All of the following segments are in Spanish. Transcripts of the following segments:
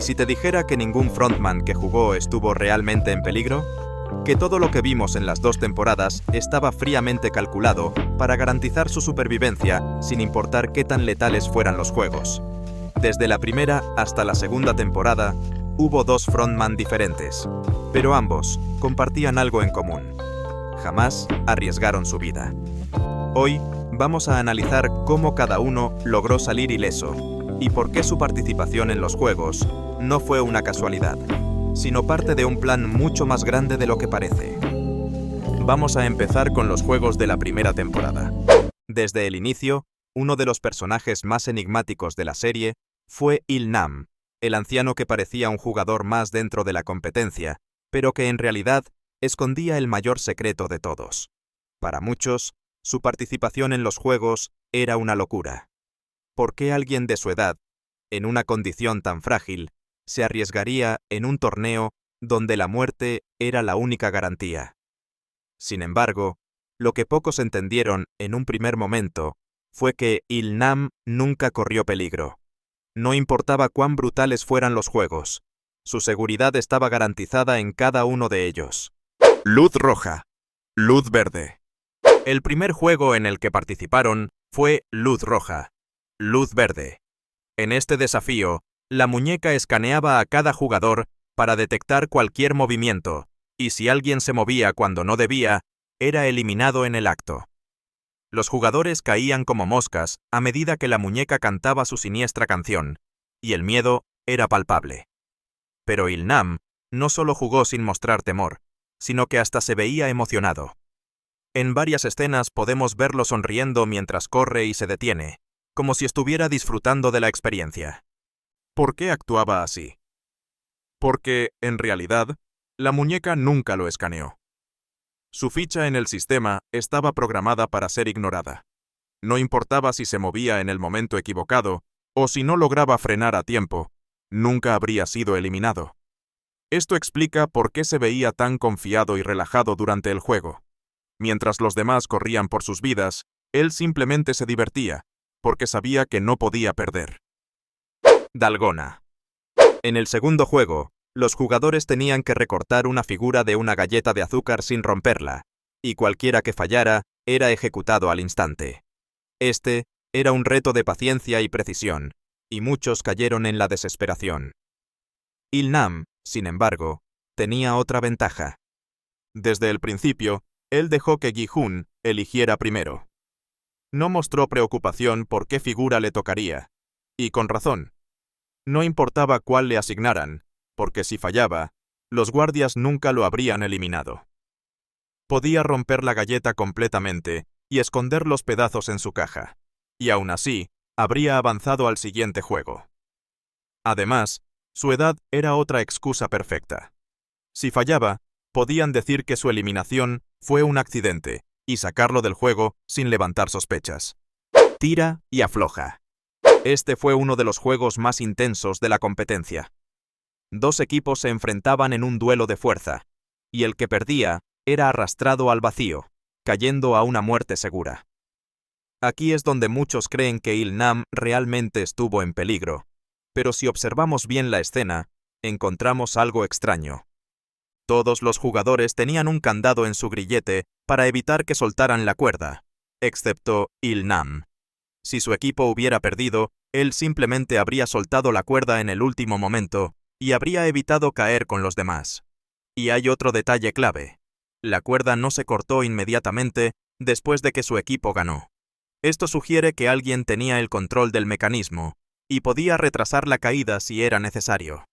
si te dijera que ningún frontman que jugó estuvo realmente en peligro? Que todo lo que vimos en las 2 temporadas estaba fríamente calculado para garantizar su supervivencia sin importar qué tan letales fueran los juegos. Desde la primera hasta la segunda temporada, hubo 2 frontman diferentes, pero ambos compartían algo en común. Jamás arriesgaron su vida. Hoy vamos a analizar cómo cada uno logró salir ileso y por qué su participación en los juegos no fue una casualidad, sino parte de un plan mucho más grande de lo que parece. Vamos a empezar con los juegos de la primera temporada. Desde el inicio, uno de los personajes más enigmáticos de la serie fue Il-nam, el anciano que parecía un jugador más dentro de la competencia, pero que en realidad escondía el mayor secreto de todos. Para muchos, su participación en los juegos era una locura. ¿Por qué alguien de su edad, en una condición tan frágil, se arriesgaría en un torneo donde la muerte era la única garantía? Sin embargo, lo que pocos entendieron en un primer momento fue que Il-nam nunca corrió peligro. No importaba cuán brutales fueran los juegos, su seguridad estaba garantizada en cada uno de ellos. Luz roja, luz verde. El primer juego en el que participaron fue Luz roja, luz verde. En este desafío, la muñeca escaneaba a cada jugador para detectar cualquier movimiento, y si alguien se movía cuando no debía, era eliminado en el acto. Los jugadores caían como moscas a medida que la muñeca cantaba su siniestra canción, y el miedo era palpable. Pero Il-nam no solo jugó sin mostrar temor, sino que hasta se veía emocionado. En varias escenas podemos verlo sonriendo mientras corre y se detiene, como si estuviera disfrutando de la experiencia. ¿Por qué actuaba así? Porque, en realidad, la muñeca nunca lo escaneó. Su ficha en el sistema estaba programada para ser ignorada. No importaba si se movía en el momento equivocado o si no lograba frenar a tiempo, nunca habría sido eliminado. Esto explica por qué se veía tan confiado y relajado durante el juego. Mientras los demás corrían por sus vidas, él simplemente se divertía, porque sabía que no podía perder. Dalgona. En el segundo juego, los jugadores tenían que recortar una figura de una galleta de azúcar sin romperla, y cualquiera que fallara era ejecutado al instante. Este era un reto de paciencia y precisión, y muchos cayeron en la desesperación. Il-nam, sin embargo, tenía otra ventaja. Desde el principio, él dejó que Gi-hun eligiera primero. No mostró preocupación por qué figura le tocaría, y con razón. No importaba cuál le asignaran, porque si fallaba, los guardias nunca lo habrían eliminado. Podía romper la galleta completamente y esconder los pedazos en su caja, y aún así, habría avanzado al siguiente juego. Además, su edad era otra excusa perfecta. Si fallaba, podían decir que su eliminación fue un accidente y sacarlo del juego sin levantar sospechas. Tira y afloja. Este fue uno de los juegos más intensos de la competencia. 2 equipos se enfrentaban en un duelo de fuerza, y el que perdía era arrastrado al vacío, cayendo a una muerte segura. Aquí es donde muchos creen que Il-nam realmente estuvo en peligro, pero si observamos bien la escena, encontramos algo extraño. Todos los jugadores tenían un candado en su grillete para evitar que soltaran la cuerda, excepto Il-nam. Si su equipo hubiera perdido, él simplemente habría soltado la cuerda en el último momento y habría evitado caer con los demás. Y hay otro detalle clave. La cuerda no se cortó inmediatamente después de que su equipo ganó. Esto sugiere que alguien tenía el control del mecanismo y podía retrasar la caída si era necesario.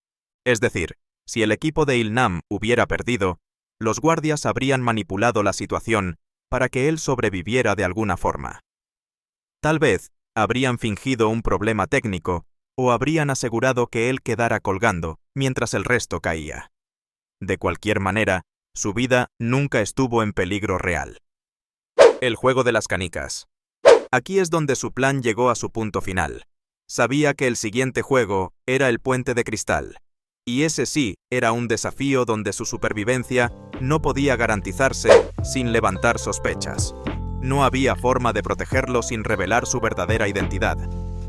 Es decir, si el equipo de Il-nam hubiera perdido, los guardias habrían manipulado la situación para que él sobreviviera de alguna forma. Tal vez habrían fingido un problema técnico o habrían asegurado que él quedara colgando mientras el resto caía. De cualquier manera, su vida nunca estuvo en peligro real. El juego de las canicas. Aquí es donde su plan llegó a su punto final. Sabía que el siguiente juego era el puente de cristal, y ese sí era un desafío donde su supervivencia no podía garantizarse sin levantar sospechas. No había forma de protegerlo sin revelar su verdadera identidad,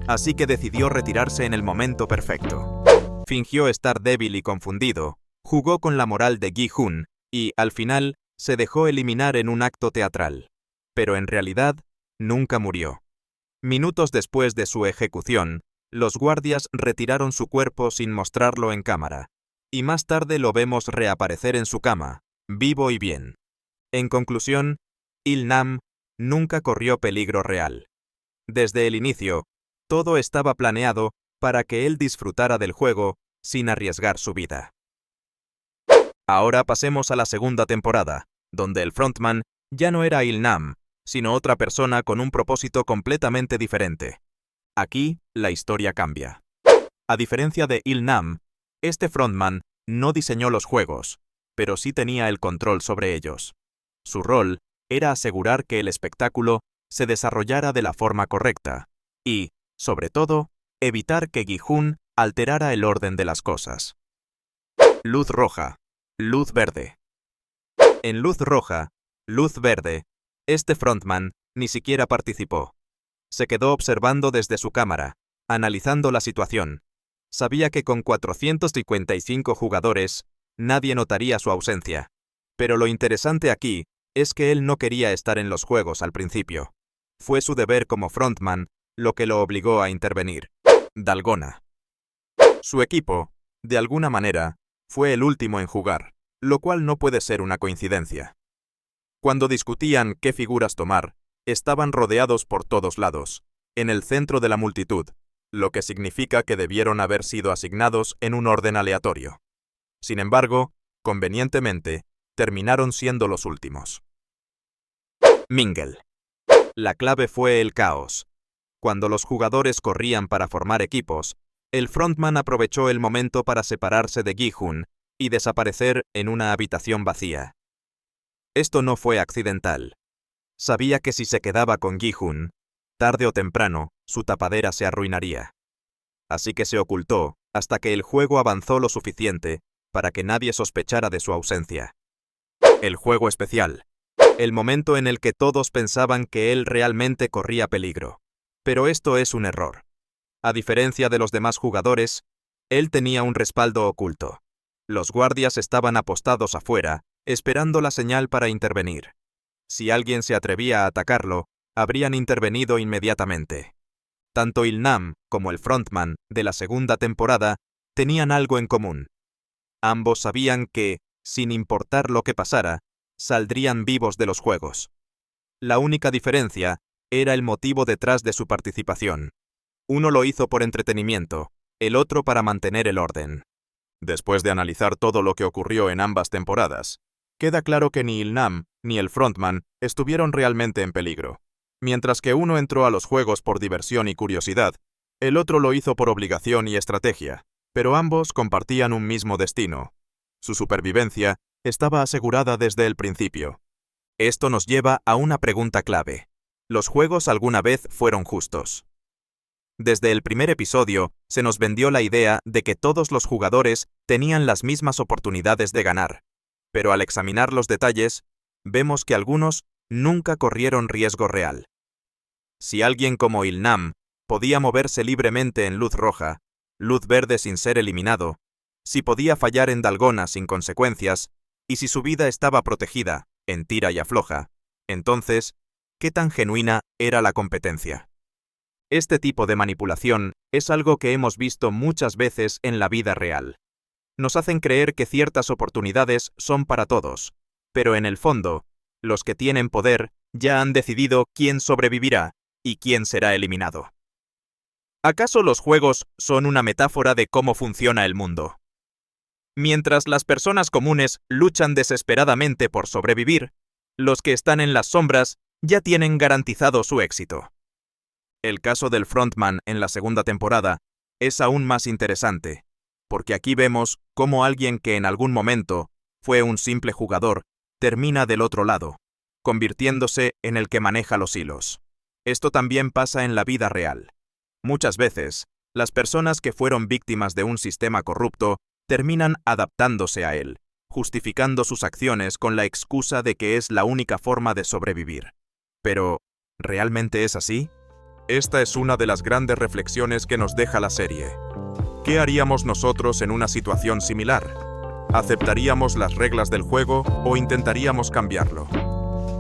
así que decidió retirarse en el momento perfecto. Fingió estar débil y confundido, jugó con la moral de Gi-hun y, al final, se dejó eliminar en un acto teatral. Pero en realidad, nunca murió. Minutos después de su ejecución, los guardias retiraron su cuerpo sin mostrarlo en cámara, y más tarde lo vemos reaparecer en su cama, vivo y bien. En conclusión, Il-nam nunca corrió peligro real. Desde el inicio, todo estaba planeado para que él disfrutara del juego sin arriesgar su vida. Ahora pasemos a la segunda temporada, donde el frontman ya no era Il-nam, sino otra persona con un propósito completamente diferente. Aquí, la historia cambia. A diferencia de Il-nam, este frontman no diseñó los juegos, pero sí tenía el control sobre ellos. Su rol era asegurar que el espectáculo se desarrollara de la forma correcta y, sobre todo, evitar que Gi-hun alterara el orden de las cosas. Luz roja, luz verde. En luz roja, luz verde, este frontman ni siquiera participó. Se quedó observando desde su cámara, analizando la situación. Sabía que con 455 jugadores, nadie notaría su ausencia. Pero lo interesante aquí es que él no quería estar en los juegos al principio. Fue su deber como frontman lo que lo obligó a intervenir. Dalgona. Su equipo, de alguna manera, fue el último en jugar, lo cual no puede ser una coincidencia. Cuando discutían qué figuras tomar, estaban rodeados por todos lados, en el centro de la multitud, lo que significa que debieron haber sido asignados en un orden aleatorio. Sin embargo, convenientemente, terminaron siendo los últimos. Mingle. La clave fue el caos. Cuando los jugadores corrían para formar equipos, el frontman aprovechó el momento para separarse de Gi-hun y desaparecer en una habitación vacía. Esto no fue accidental. Sabía que si se quedaba con Gi-hun, tarde o temprano, su tapadera se arruinaría. Así que se ocultó hasta que el juego avanzó lo suficiente para que nadie sospechara de su ausencia. El juego especial. El momento en el que todos pensaban que él realmente corría peligro. Pero esto es un error. A diferencia de los demás jugadores, él tenía un respaldo oculto. Los guardias estaban apostados afuera, esperando la señal para intervenir. Si alguien se atrevía a atacarlo, habrían intervenido inmediatamente. Tanto Il-nam como el frontman de la segunda temporada tenían algo en común. Ambos sabían que, sin importar lo que pasara, saldrían vivos de los juegos. La única diferencia era el motivo detrás de su participación. Uno lo hizo por entretenimiento, el otro para mantener el orden. Después de analizar todo lo que ocurrió en ambas temporadas, queda claro que ni Il-nam ni el frontman estuvieron realmente en peligro. Mientras que uno entró a los juegos por diversión y curiosidad, el otro lo hizo por obligación y estrategia, pero ambos compartían un mismo destino. Su supervivencia estaba asegurada desde el principio. Esto nos lleva a una pregunta clave. ¿Los juegos alguna vez fueron justos? Desde el primer episodio, se nos vendió la idea de que todos los jugadores tenían las mismas oportunidades de ganar. Pero al examinar los detalles, vemos que algunos nunca corrieron riesgo real. Si alguien como Il-nam podía moverse libremente en luz roja, luz verde sin ser eliminado, si podía fallar en Dalgona sin consecuencias, y si su vida estaba protegida, en tira y afloja, entonces, ¿qué tan genuina era la competencia? Este tipo de manipulación es algo que hemos visto muchas veces en la vida real. Nos hacen creer que ciertas oportunidades son para todos, pero en el fondo, los que tienen poder ya han decidido quién sobrevivirá y quién será eliminado. ¿Acaso los juegos son una metáfora de cómo funciona el mundo? Mientras las personas comunes luchan desesperadamente por sobrevivir, los que están en las sombras ya tienen garantizado su éxito. El caso del frontman en la segunda temporada es aún más interesante, porque aquí vemos cómo alguien que en algún momento fue un simple jugador termina del otro lado, convirtiéndose en el que maneja los hilos. Esto también pasa en la vida real. Muchas veces, las personas que fueron víctimas de un sistema corrupto terminan adaptándose a él, justificando sus acciones con la excusa de que es la única forma de sobrevivir. Pero, ¿realmente es así? Esta es una de las grandes reflexiones que nos deja la serie. ¿Qué haríamos nosotros en una situación similar? ¿Aceptaríamos las reglas del juego o intentaríamos cambiarlo?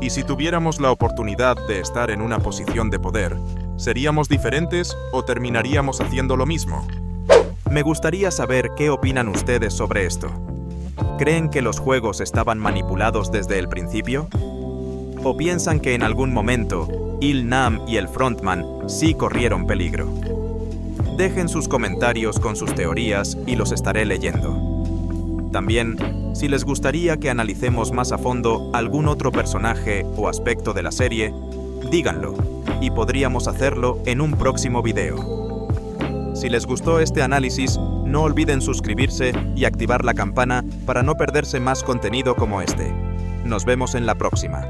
Y si tuviéramos la oportunidad de estar en una posición de poder, ¿seríamos diferentes o terminaríamos haciendo lo mismo? Me gustaría saber qué opinan ustedes sobre esto. ¿Creen que los juegos estaban manipulados desde el principio? ¿O piensan que en algún momento, Il-Nam y el frontman sí corrieron peligro? Dejen sus comentarios con sus teorías y los estaré leyendo. También, si les gustaría que analicemos más a fondo algún otro personaje o aspecto de la serie, díganlo, y podríamos hacerlo en un próximo video. Si les gustó este análisis, no olviden suscribirse y activar la campana para no perderse más contenido como este. Nos vemos en la próxima.